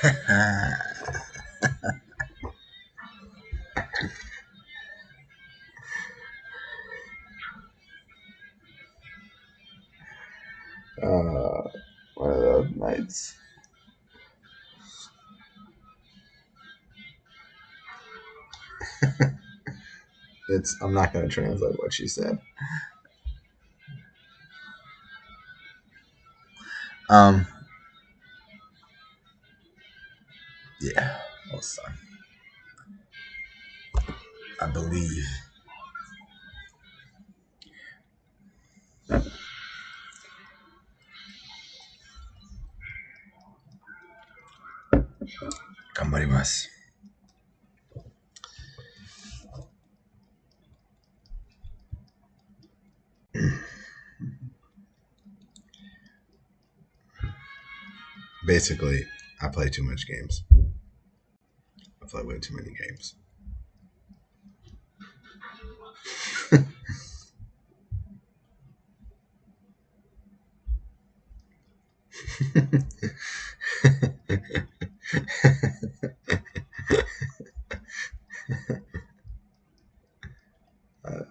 One of those nights. I'm not going to translate what she said. Yeah, also, I believe. Gambarimasu. Basically, I play too much games. I play way too many games.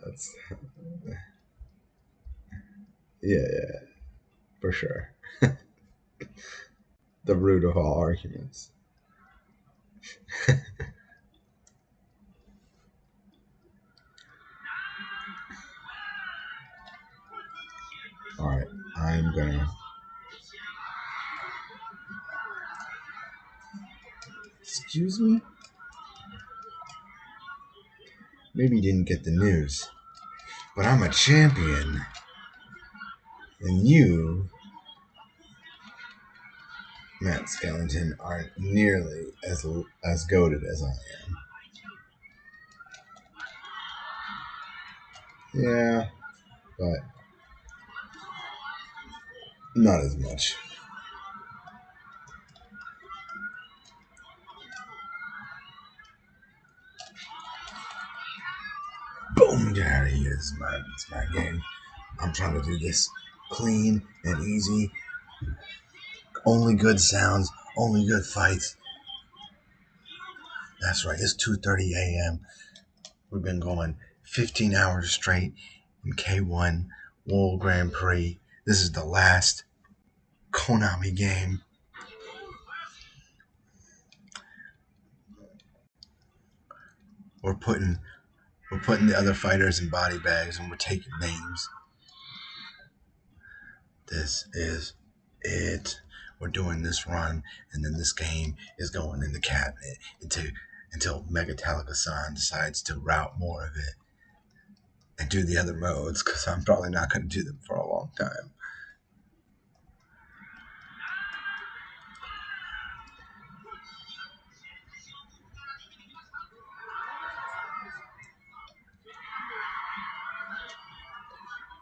That's, yeah, for sure. The root of all arguments. All right, I'm gonna. Excuse me? Maybe you didn't get the news, but I'm a champion, and you, Matt Skellington, aren't nearly as goated as I am. Yeah, but not as much. Boom! Get out of here. It's my game. I'm trying to do this clean and easy. Only good sounds, only good fights. That's right. It's 2:30 a.m. We've been going 15 hours straight in K-1 World Grand Prix. This is the last Konami game. We're putting the other fighters in body bags and we're taking names. This is it. We're doing this run, and then this game is going in the cabinet until Megatalica-san decides to route more of it and do the other modes, because I'm probably not going to do them for a long time.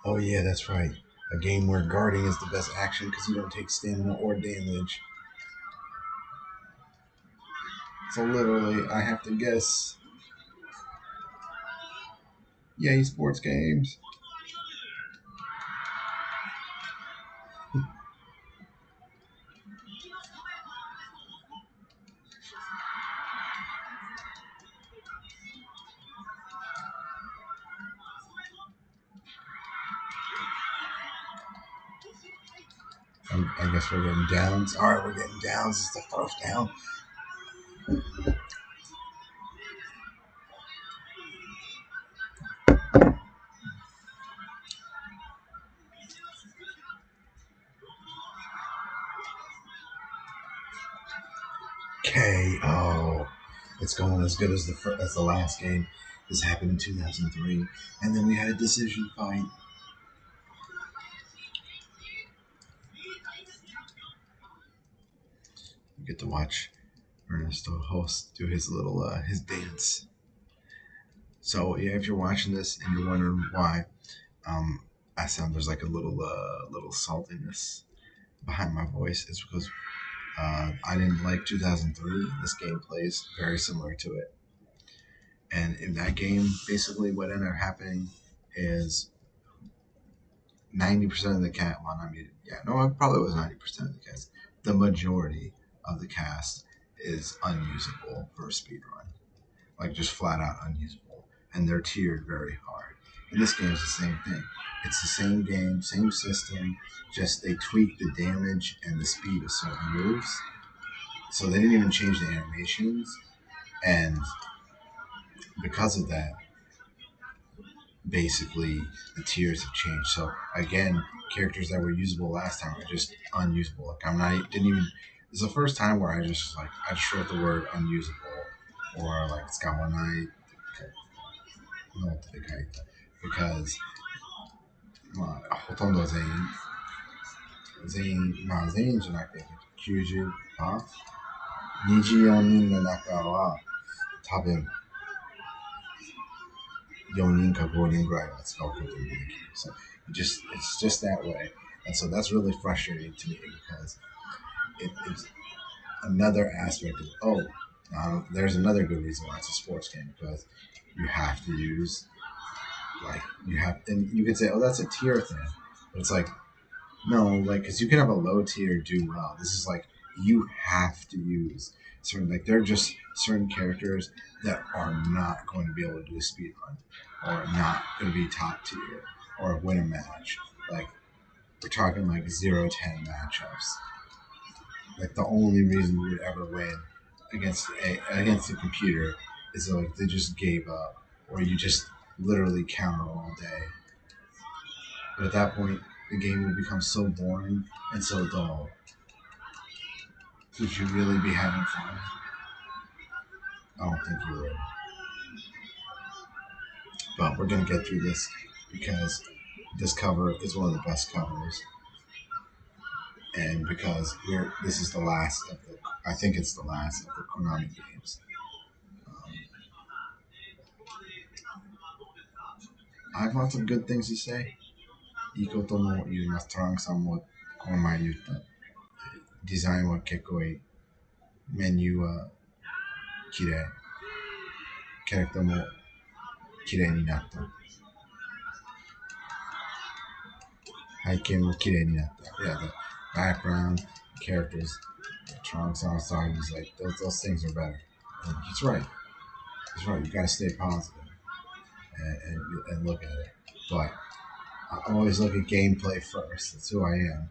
Oh yeah, that's right. A game where guarding is the best action because you don't take stamina or damage. So literally, I have to guess. Yay, sports games. I guess we're getting downs. All right, we're getting downs. It's the first down. KO. It's going as good as the last game. This happened in 2003, and then we had a decision fight. You get to watch Ernesto Hoost do his little his dance. So yeah, if you're watching this and you're wondering why, I sound there's like a little saltiness behind my voice. It's because I didn't like 2003. This game plays very similar to it. And in that game, basically what ended up happening is 90% of the cast, well, I mean, yeah, no, it probably was 90% of the cast. The majority of the cast is unusable for a speed run, like just flat out unusable, and they're tiered very hard. And this game is the same thing. It's the same game, same system, just they tweak the damage and the speed of certain moves. So they didn't even change the animations, and because of that, basically the tiers have changed. So again, characters that were usable last time are just unusable. Like I'm not didn't even. It's the first time where I just wrote the word unusable or like Skawanai no because まあほとんど全員、まあ全員じゃなくて90%、24人か5人ぐらいは使うことができる。So it's just that way. And so that's really frustrating to me because it's another aspect of, there's another good reason why it's a sports game because you have to use, and you could say, oh, that's a tier thing. But it's like, no, like, because you can have a low tier do well. This is like, you have to use certain, like, there are just certain characters that are not going to be able to do a speed run or not going to be top tier or win a match. Like, we're talking like 0-10 matchups. Like, the only reason you would ever win against a computer is that, like, they just gave up or you just literally counter all day. But at that point, the game will become so boring and so dull. Would you really be having fun? I don't think you would. But we're going to get through this because this cover is one of the best covers. And because this is the last of the, I think it's the last of the Konami games. I have lots of good things to say. いいことも言います。トランクさんもこの前言った。デザインは結構いい。メニューは綺麗。キャラクターも綺麗になった。背景も綺麗になった。Yeah, the background, characters, Trunks on side, he's like, those things are better. And he's right. He's right. You gotta stay positive and look at it. But I always look at gameplay first. That's who I am.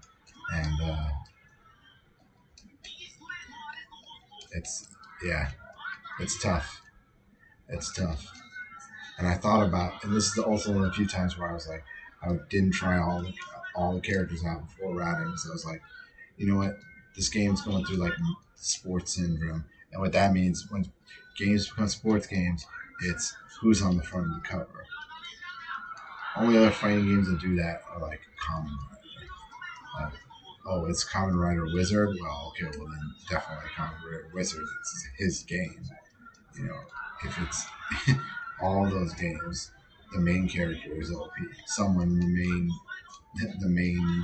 And it's tough. It's tough. And I thought about, and this is also one of the few times where I was like, I didn't try all the characters out before routing. So I was like, you know what? This game's going through like sports syndrome. And what that means when games become sports games, it's who's on the front of the cover. Only other fighting games that do that are like Kamen Rider. Oh, it's Kamen Rider Wizard? Well, okay, well then definitely Kamen Rider Wizard. It's his game. You know, if it's all those games, the main character is OP. Someone the main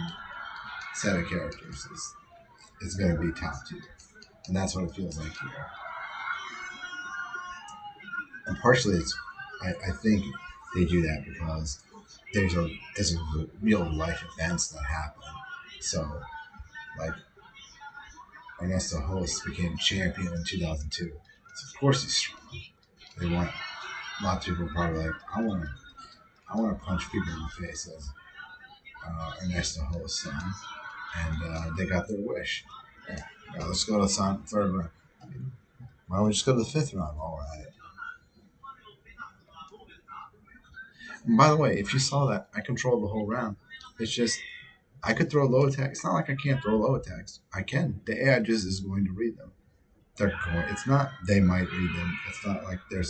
set of characters is going to be top tier. And that's what it feels like here. And partially I think they do that because there's a real life events that happen. So, like, Ernesto Hoost became champion in 2002. So of course he's strong. They want lots of people probably like, I want to punch people in the face as Ernesto Host's son, and they got their wish. Yeah. Now let's go to the third round. Why don't we just go to the fifth round while we're at it? And by the way, if you saw that, I controlled the whole round. It's just I could throw low attacks. It's not like I can't throw low attacks. I can. The AI just is going to read them. They're going. It's not they might read them. It's not like they're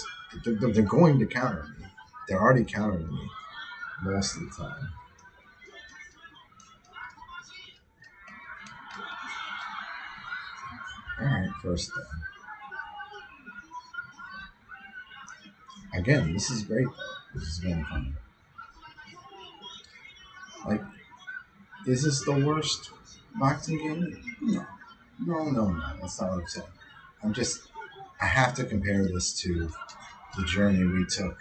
going to counter me. They're already countering me most of the time. All right, first then. Again, this is great though. This has been fun. Like, is this the worst boxing game? No. That's not what I'm saying. I have to compare this to the journey we took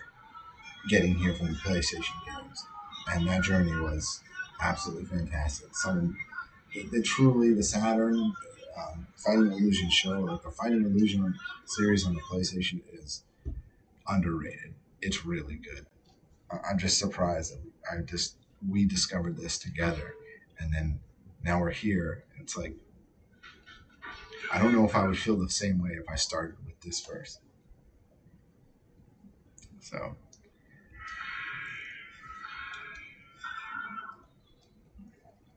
getting here from the PlayStation games. And that journey was absolutely fantastic. Truly, the Saturn, Fighting Illusion show, like the Fighting Illusion series on the PlayStation, is underrated. It's really good. I'm just surprised that we discovered this together, and then now we're here. It's like I don't know if I would feel the same way if I started with this first. So,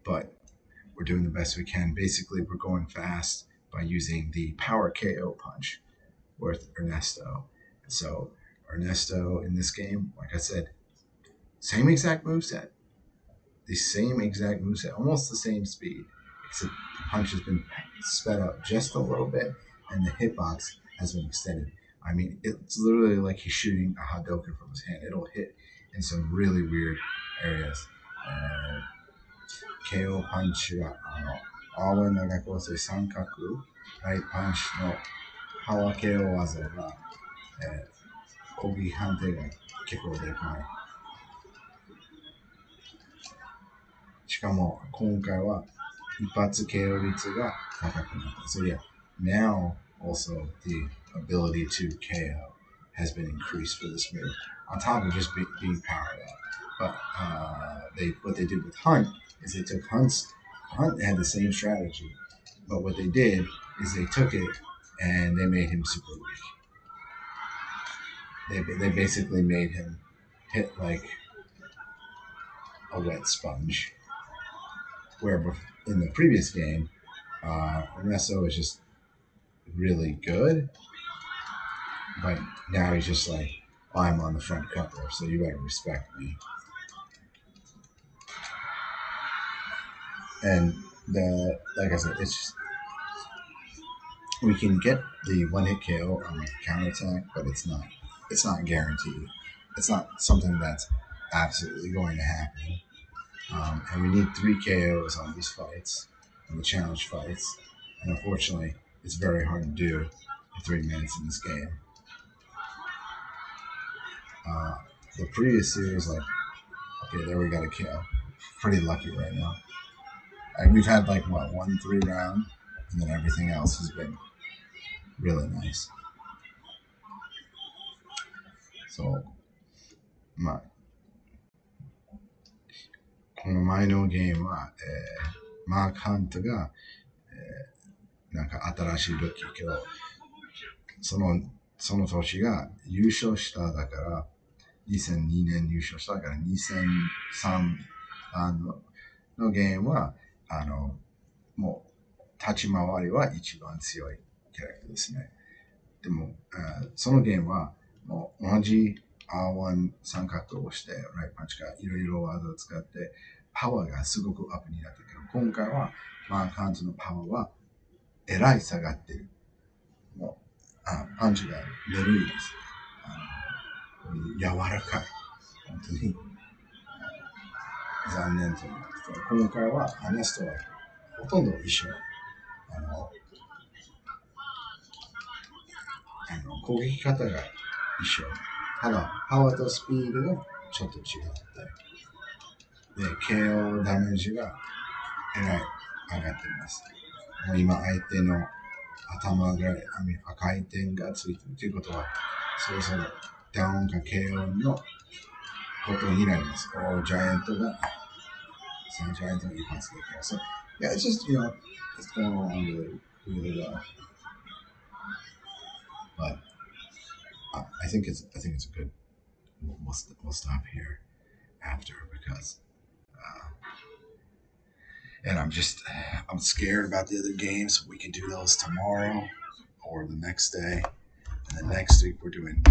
but we're doing the best we can. Basically, we're going fast by using the power KO punch with Ernesto. And so Ernesto in this game, like I said, same exact moveset. The same exact moveset, almost the same speed, except the punch has been sped up just a little bit and the hitbox has been extended. I mean, it's literally like he's shooting a Hadouken from his hand. It'll hit in some really weird areas. KO パンチが青い長構成三角ライパンチのパワー KO 技が、攻撃判定が結構でかい。しかも今回は一発 KO 率が高くなった。So yeah, now also the ability to KO has been increased for this move, on top of just being powered up. But what they did with Hunt is they took Hunt had the same strategy, but what they did is they took it and they made him super weak. They basically made him hit like a wet sponge. Where in the previous game, Ernesto was just really good, but now he's just like, oh, I'm on the front cover, so you better respect me. And like I said, it's just, we can get the one-hit KO on the counterattack, but it's not guaranteed. It's not something that's absolutely going to happen. And we need 3 KOs on these fights, on the challenge fights. And unfortunately, it's very hard to do in 3 minutes in this game. The previous series, like, okay, there we got a kill. Pretty lucky right now. And we've had like, 1-3 round, and then everything else has been really nice. So, この前のゲームは、マーク・ハントが、なんか新しいルーキーけど、その年が優勝しただから、2002年優勝しただから、2003のゲームは、もう、立ち回りは一番強いキャラクターですね。でも、そのゲームは、もう同じ R1 三角をして、ライトパンチがいろいろ技を使って、パワーがすごくアップになったけど、今回は、マーク・ハントのパワーは、えらい下がってる。もう、パンチがぬるいです。柔らかい。本当に。残念と思います。今回は、アネストはほとんど一緒。攻撃方が一緒。ただ、パワーとスピードがちょっと違って。で、KO ダメージがえらい上がっています。もう今、相手の頭ぐらい、回転がついているということは、そろそろダウンか KO のことになります。ジャイアントが、そのジャイアントの一発できます。So, yeah, it's just, it's going on really, really well. But I think it's a good. We'll stop here after because, and I'm scared about the other games. We can do those tomorrow or the next day, and then next week we're doing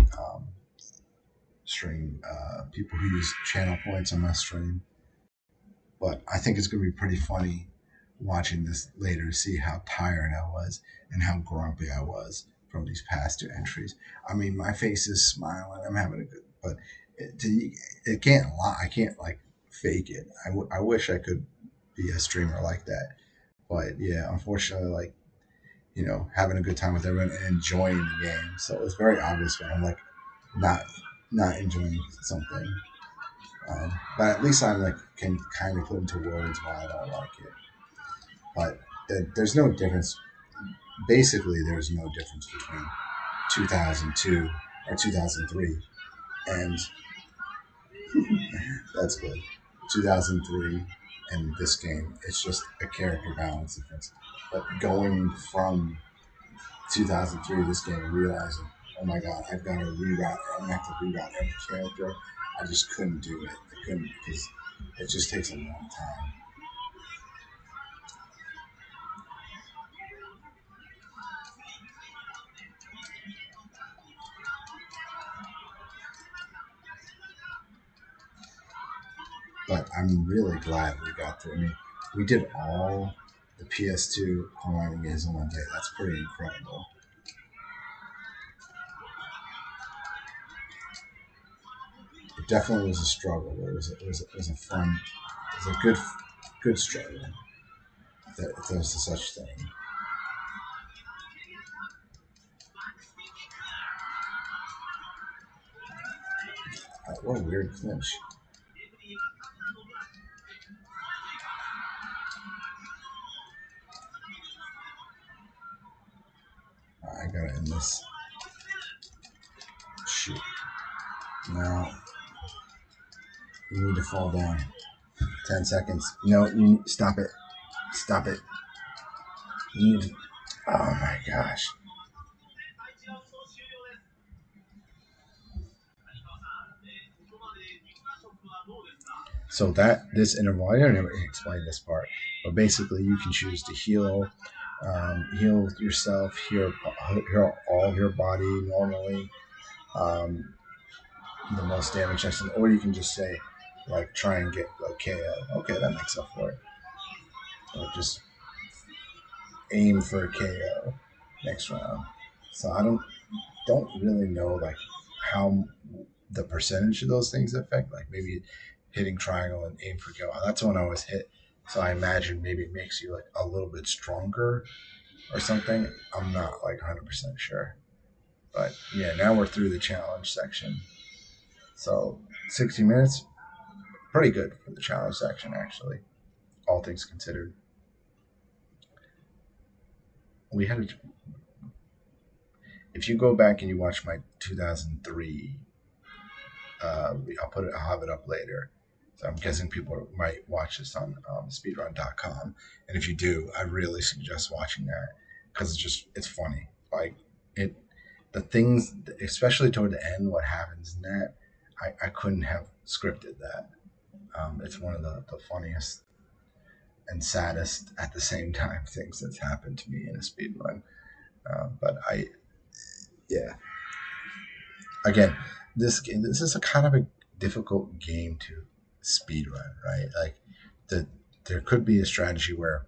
stream people who use channel points on my stream. But I think it's gonna be pretty funny watching this later, see how tired I was and how grumpy I was from these past 2 entries. I mean, my face is smiling. I'm having a good, but it can't lie. I can't like fake it. I wish I could be a streamer like that. But yeah, unfortunately, like, having a good time with everyone and enjoying the game. So it's very obvious when I'm like not enjoying something. But at least I'm like can kind of put into words why I don't like it. But there's no difference basically there's no difference between 2002 or 2003 and that's good. 2003 and this game, it's just a character balance difference. But going from 2003 this game and realizing, oh my god, I've got to reroute. I'm gonna have to reroute every character. I just couldn't do it. I couldn't because it just takes a long time. But I'm really glad we got through. I mean, we did all the PS2 online games in one day. That's pretty incredible. It definitely was a struggle. It was a fun, it was a good struggle. If there's a such thing. What a weird clinch. I gotta end this. Shoot. Now, you need to fall down. 10 seconds. No, you stop it. Stop it. You need to, oh my gosh. So this interval, I didn't even explain this part, but basically you can choose to heal yourself, heal all your body normally, um, the most damage section, or you can just say like try and get like KO. Okay, that makes up for it. Or just aim for a KO next round. So I don't really know like how the percentage of those things affect. Like maybe hitting triangle and aim for KO. That's when I always hit. So I imagine maybe it makes you like a little bit stronger or something. I'm not like 100% sure. But yeah, now we're through the challenge section. So 60 minutes, pretty good for the challenge section actually, all things considered. We had a, if you go back and you watch my 2003, I'll have it up later. So I'm guessing people might watch this on speedrun.com. And if you do, I really suggest watching that because it's funny. Like it, the things, especially toward the end, what happens in that, I couldn't have scripted that. It's one of the funniest and saddest at the same time things that's happened to me in a speedrun. But yeah, again, this is a kind of a difficult game to speedrun, right? Like the there could be a strategy where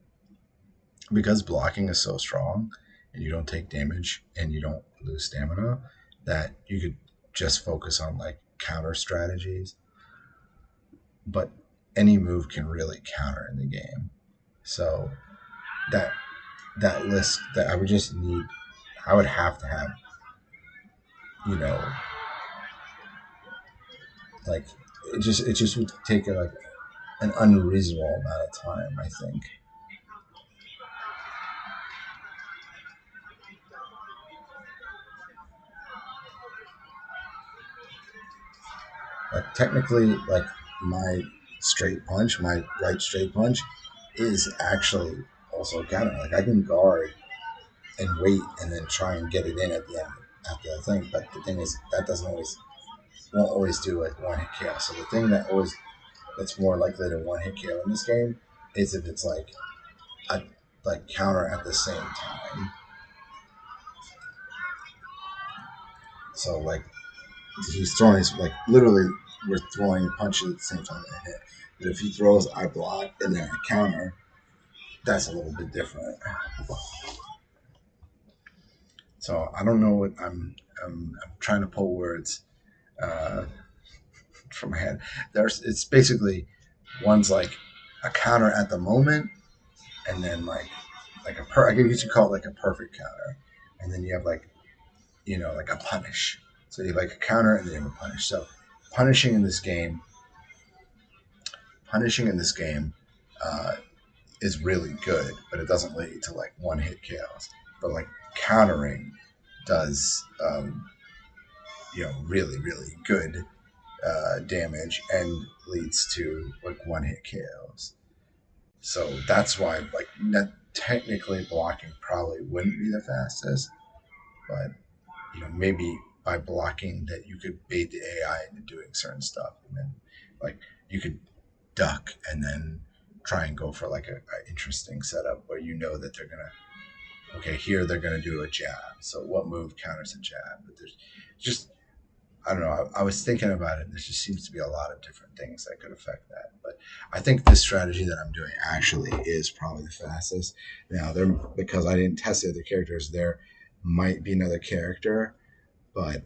because blocking is so strong and you don't take damage and you don't lose stamina, that you could just focus on like counter strategies. But any move can really counter in the game. So that that list that I would have to have, you know, like it just would take like an unreasonable amount of time, I think. Like technically, like my straight punch, my right straight punch, is actually also counter. Like I can guard and wait and then try and get it in at the end after the thing. But the thing is that doesn't always won't always do like one hit KO. So the thing that's more likely to one hit KO in this game is if it's like a like counter at the same time. So like he's throwing his, like literally we're throwing punches at the same time and hit. But if he throws, I block and then I counter, that's a little bit different. So I don't know what I'm trying to pull words uh, from my head. It's basically one's like a counter at the moment, and then I guess you call it like a perfect counter, and then you have like like a punish. So you have like a counter and then you have a punish. So punishing in this game, punishing in this game, uh, is really good, but it doesn't lead to like one hit KOs. but like countering does really really good damage and leads to like one hit KOs. So that's why like technically blocking probably wouldn't be the fastest, but maybe by blocking that you could bait the AI into doing certain stuff, and then like you could duck and then try and go for like a interesting setup where that they're gonna here they're gonna do a jab. So what move counters a jab? But there's just I don't know. I was thinking about it. And there just seems to be a lot of different things that could affect that. But I think this strategy that I'm doing actually is probably the fastest. Now, because I didn't test the other characters, there might be another character, but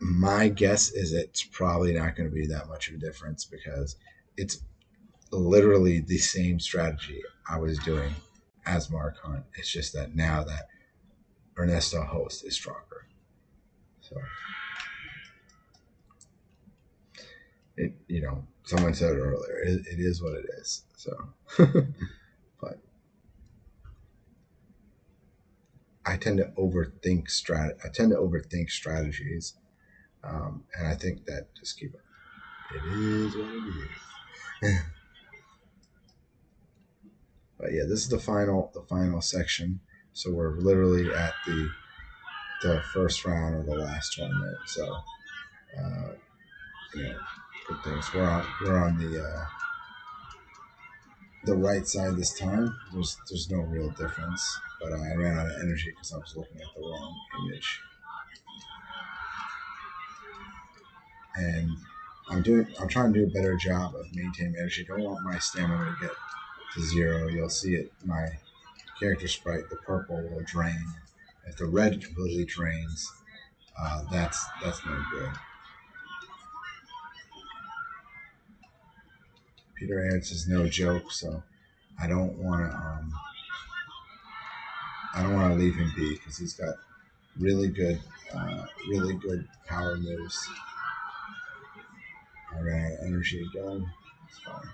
my guess is it's probably not going to be that much of a difference because it's literally the same strategy I was doing as Mark Hunt. It's just that now that Ernesto Hoost is stronger. So someone said it earlier, it is what it is. So but I tend to overthink strategies, and I think that just keep it. It is what it is. But yeah, this is the final section. So we're literally at the first round of the last tournament. So good things. We're on the right side this time. There's no real difference, but I ran out of energy because I was looking at the wrong image. And I'm trying to do a better job of maintaining energy. I don't want my stamina to get to 0. You'll see it. My character sprite, the purple will drain. If the red completely drains, that's no good. Peter Aerts is no joke, so I don't want to leave him be because he's got really good power moves. I ran out of energy again. It's fine.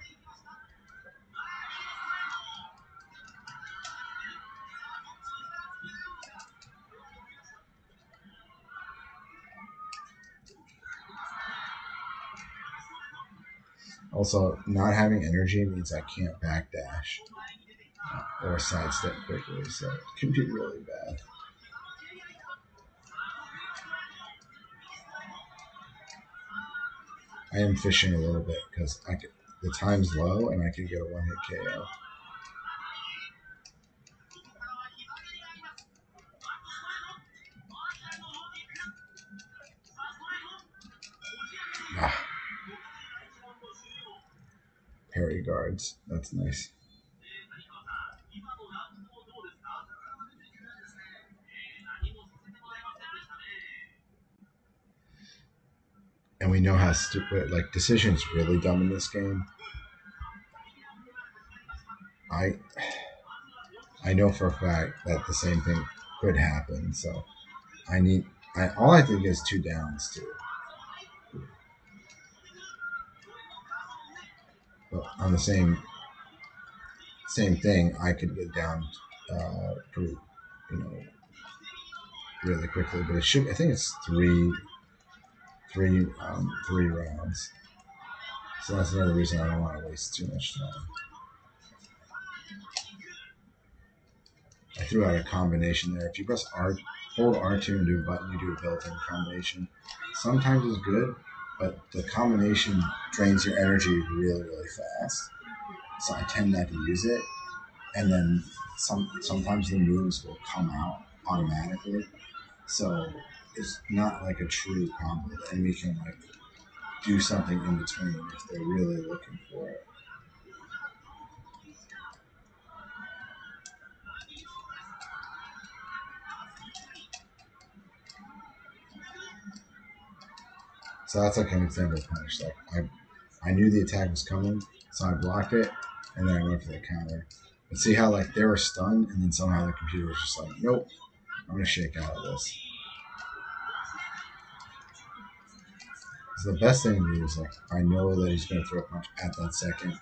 Also, not having energy means I can't backdash or sidestep quickly, so it can be really bad. I am fishing a little bit because the time's low and I can get a one-hit KO. Parry guards. That's nice. And we know how stupid, like, decision's really dumb in this game. I know for a fact that the same thing could happen, so all I think is 2 downs too. But on the same thing, I could get down pretty, really quickly. But I think it's three rounds. So that's another reason I don't want to waste too much time. I threw out a combination there. If you press hold R2 and do a button, you do a built-in combination. Sometimes it's good, but the combination drains your energy really, really fast. So I tend not to use it. And then sometimes the moves will come out automatically. So it's not like a true combo. The enemy can like do something in between if they're really looking for it. So that's like an example of punish. Like I knew the attack was coming, so I blocked it, and then I went for the counter. But see how like they were stunned, and then somehow the computer was just like, nope, I'm gonna shake out of this. So the best thing to do is like I know that he's gonna throw a punch at that second,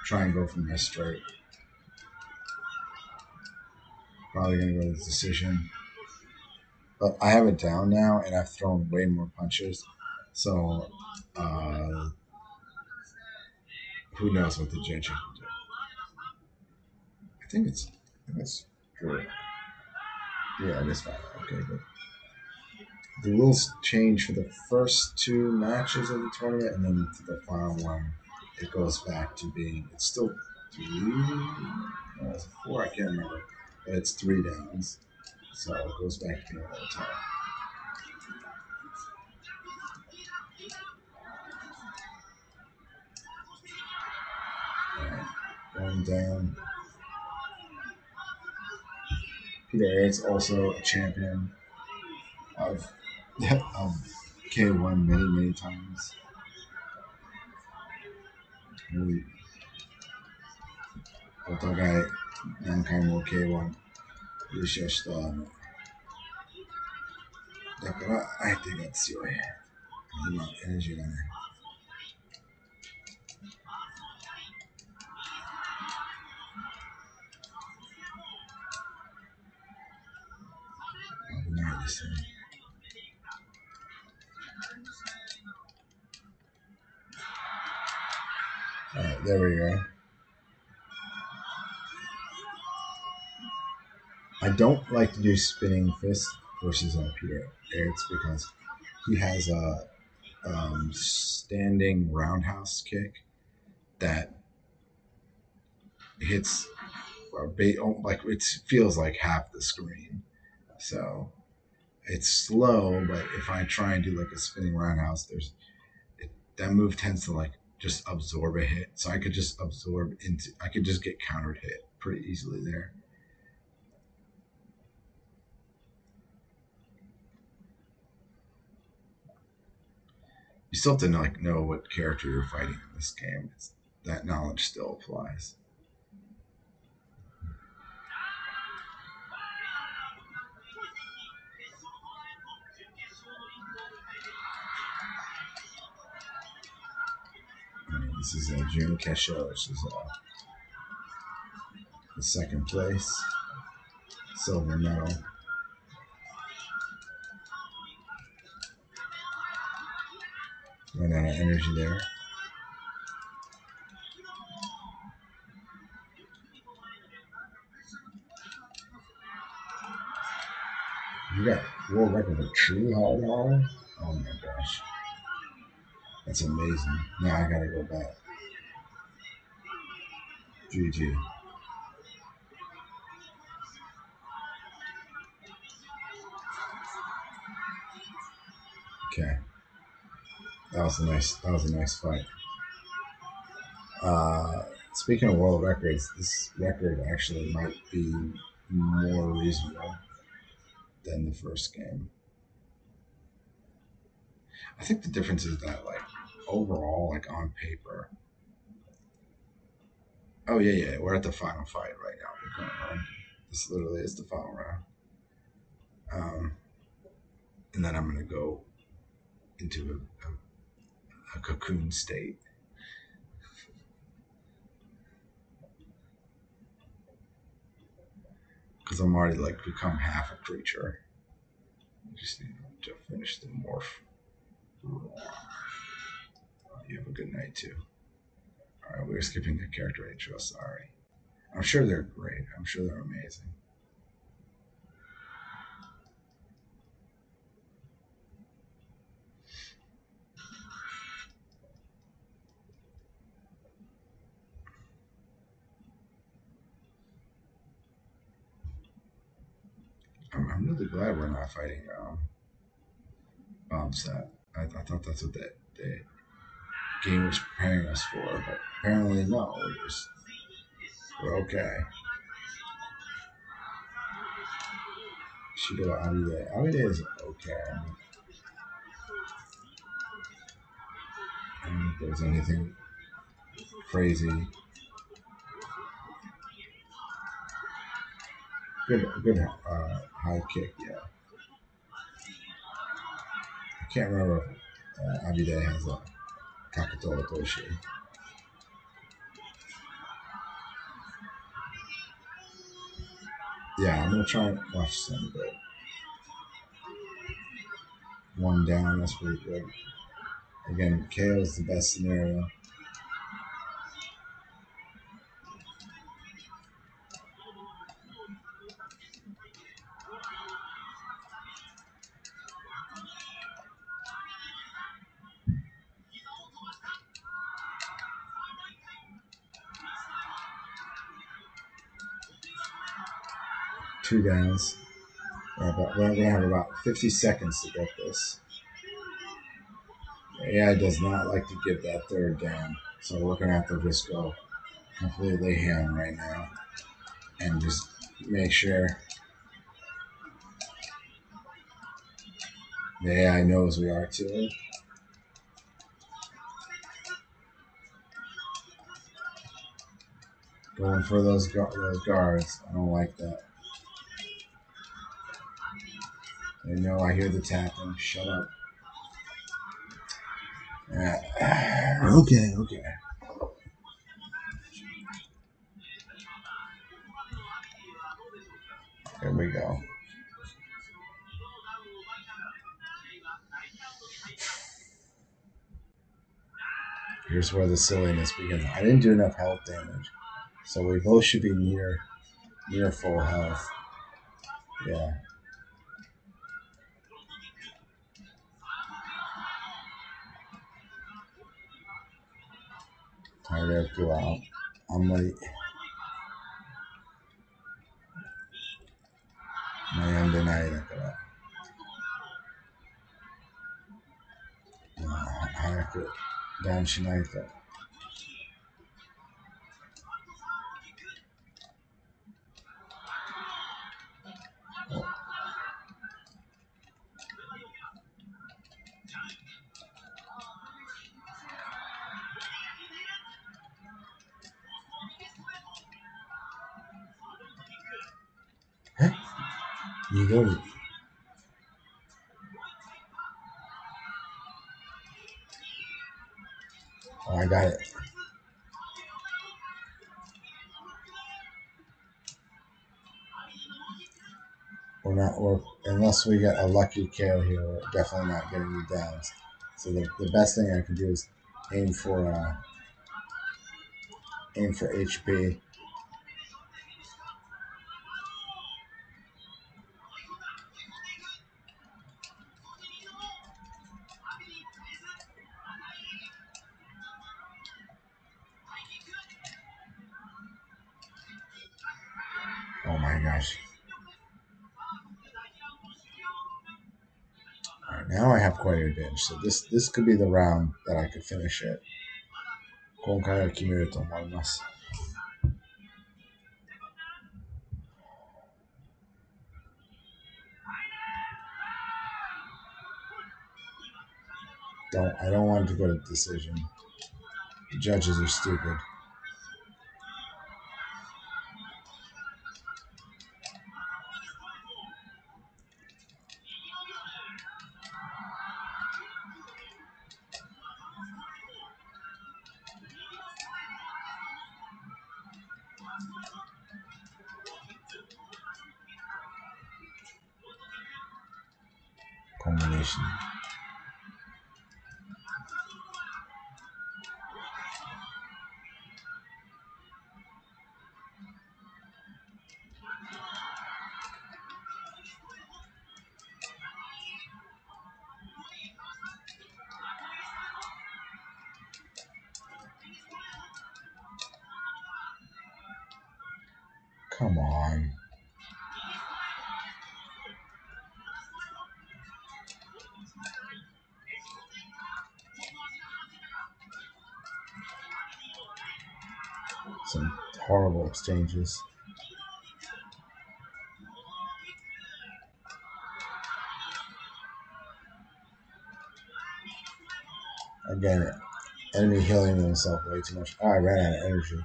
try and go for my straight. probably going to go to decision. But I have it down now, and I've thrown way more punches. So, who knows what the judging will do. I think it's good. Yeah, it is fine. Okay, good. The rules change for the first two matches of the tournament, and then to the final one, it goes back to being, it's still three, no, it's four, I can't remember, but it's 3 downs. So it goes back to being a little tough. Alright, 1 down. Peter Eric's also a champion of K-1 many times. Really, お互い何回も K-1 優勝したの。だから相手が強い。今、エナジーがね。危ないですね。Alright, there we go. I don't like to do spinning fist versus Peter Ertz because he has a standing roundhouse kick that hits like it feels like half the screen. So it's slow, but if I try and do like a spinning roundhouse, that move tends to like just absorb a hit. So I could just I could just get countered hit pretty easily there. You still have to like know what character you're fighting in this game. That knowledge still applies. This is Jun Kesho, which is the 2nd place, silver medal. Run out of energy there. You got world record for true hard R? Oh my gosh. That's amazing. Now I gotta go back. GG. Okay. That was a nice fight. Speaking of world records, this record actually might be more reasonable than the first game. I think the difference is that like overall, like on paper. Oh yeah, we're at the final fight right now. This literally is the final round. And then I'm gonna go into a cocoon state. Because I'm already like become half a creature. I just need to finish the morph. You have a good night too. Alright, we're skipping the character intro, sorry. I'm sure they're great. I'm sure they're amazing. I'm really glad we're not fighting Bombsat. I thought that's what the game was preparing us for, but apparently no. We're okay. Shido Abide. Abide is okay. I don't think there's anything crazy. Good high kick, yeah. I can't remember if Abide has a Kakuto Otoshi. Yeah, I'm gonna try and watch some, but one down, that's pretty good. Again, KO is the best scenario. Two downs. We're gonna have about 50 seconds to get this. The AI does not like to give that third down, so we're gonna have to just go completely ham right now and just make sure the AI knows we are too. Going for those guards. I don't like that. They know I hear the tapping. Shut up. Okay. Here we go. Here's where the silliness begins. I didn't do enough health damage, so we both should be near full health. Yeah. Tired of go out. I'm like, Mayanda Naira. Haku. Dan Shinaita. You go. Oh, I got it. We're unless we get a lucky KO here, we're definitely not getting any downs. So the best thing I can do is aim for HP. Oh my gosh. Alright, now I have quite an advantage. So this could be the round that I could finish it. 今回は決めると思います。I don't want it to go to decision. The judges are stupid. Combination. Come on. Some horrible exchanges. Again, enemy healing himself way too much. Oh, I ran out of energy.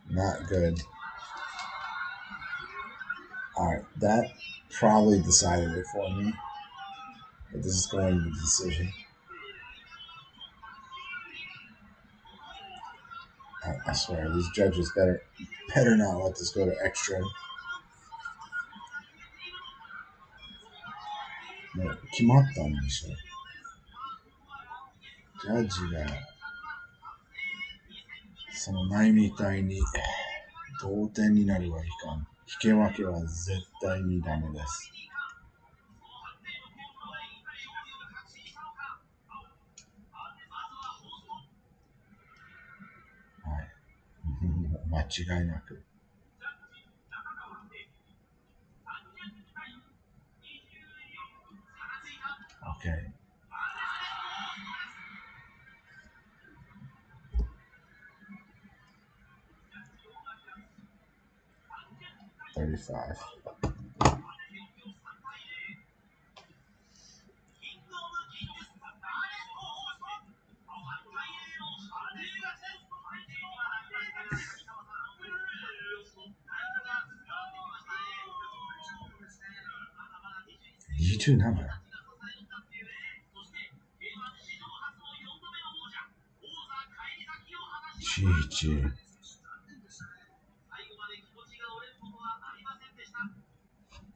Not good. Alright, that probably decided it for me. But this is going to be the decision. I swear, these judges better not let this go to extra. ね、決まったんでしょ。ジャッジが、その前みたいに同点になるはいかん。引け分けは絶対にダメです。はい。間違いなく。Okay. 35. G2 GG.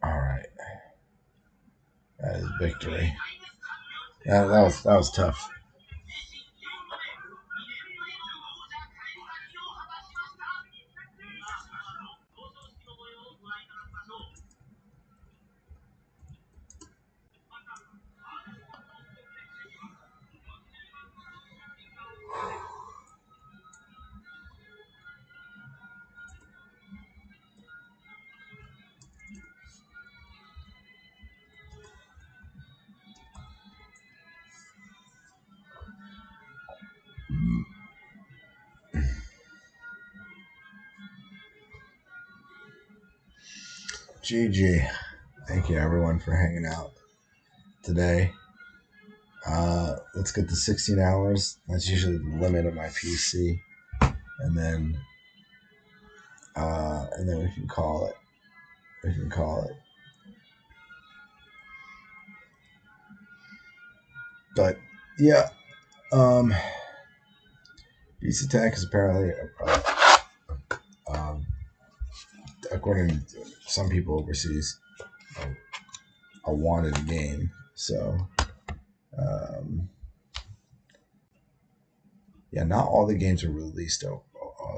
All right. That is victory. Yeah, that was tough. GG. Thank you everyone for hanging out today. Let's get to 16 hours. That's usually the limit of my PC. And then we can call it. We can call it. But yeah, Beast Attack is apparently according to some people overseas, a wanted game. So yeah, not all the games are released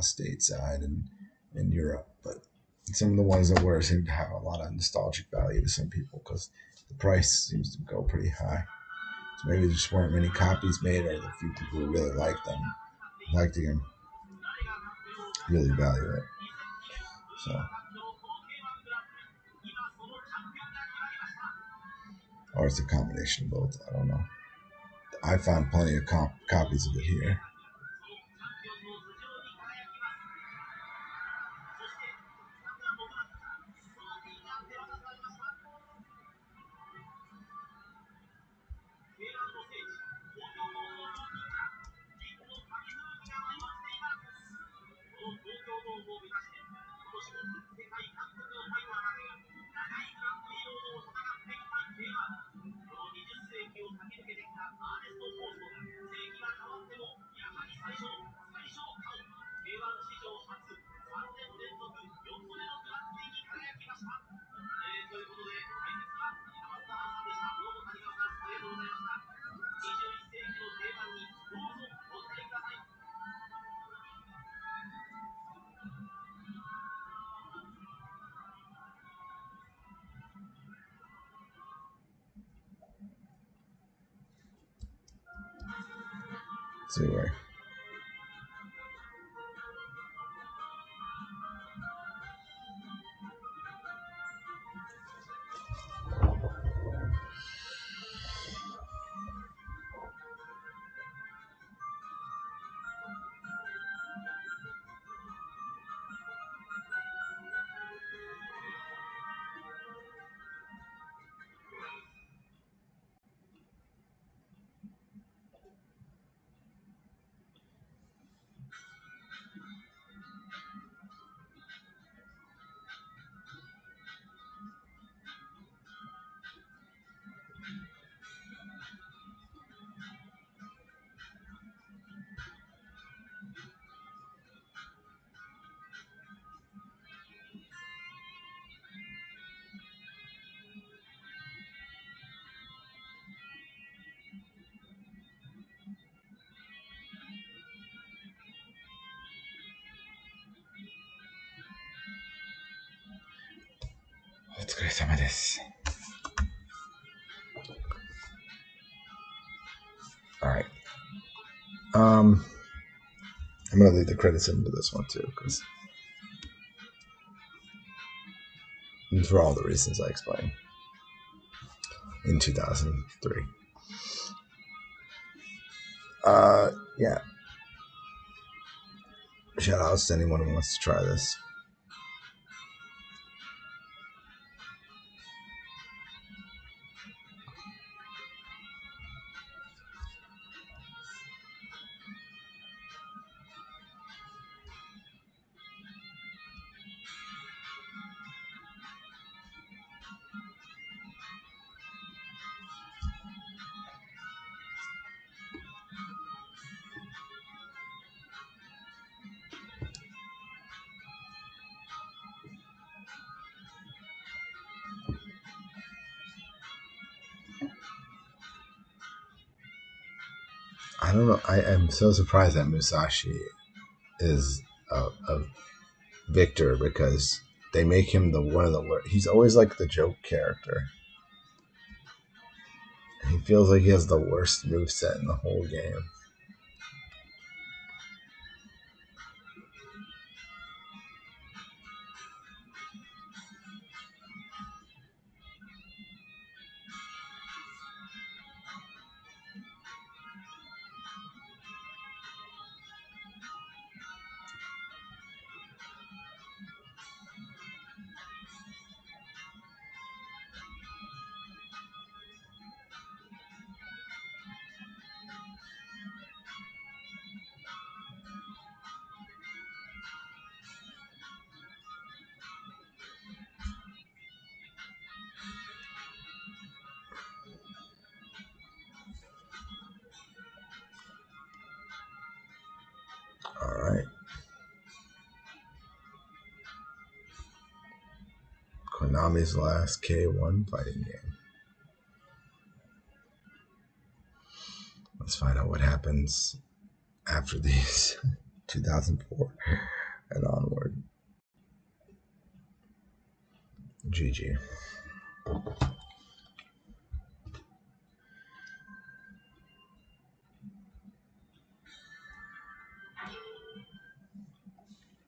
stateside and in Europe, but some of the ones that were seem to have a lot of nostalgic value to some people because the price seems to go pretty high. So maybe there just weren't many copies made, or the few people who really liked the game, really value it. So, or it's a combination of both. I don't know. I found plenty of copies of it here. See where. some of this. All right. I'm gonna leave the credits into this one too, because for all the reasons I explained in 2003. Yeah. Shout outs to anyone who wants to try this. I don't know. I am so surprised that Musashi is a victor, because they make him the one of the worst. He's always like the joke character. He feels like he has the worst moveset in the whole game. All right. Konami's last K-1 fighting game. Let's find out what happens after these. 2004 and onward. GG.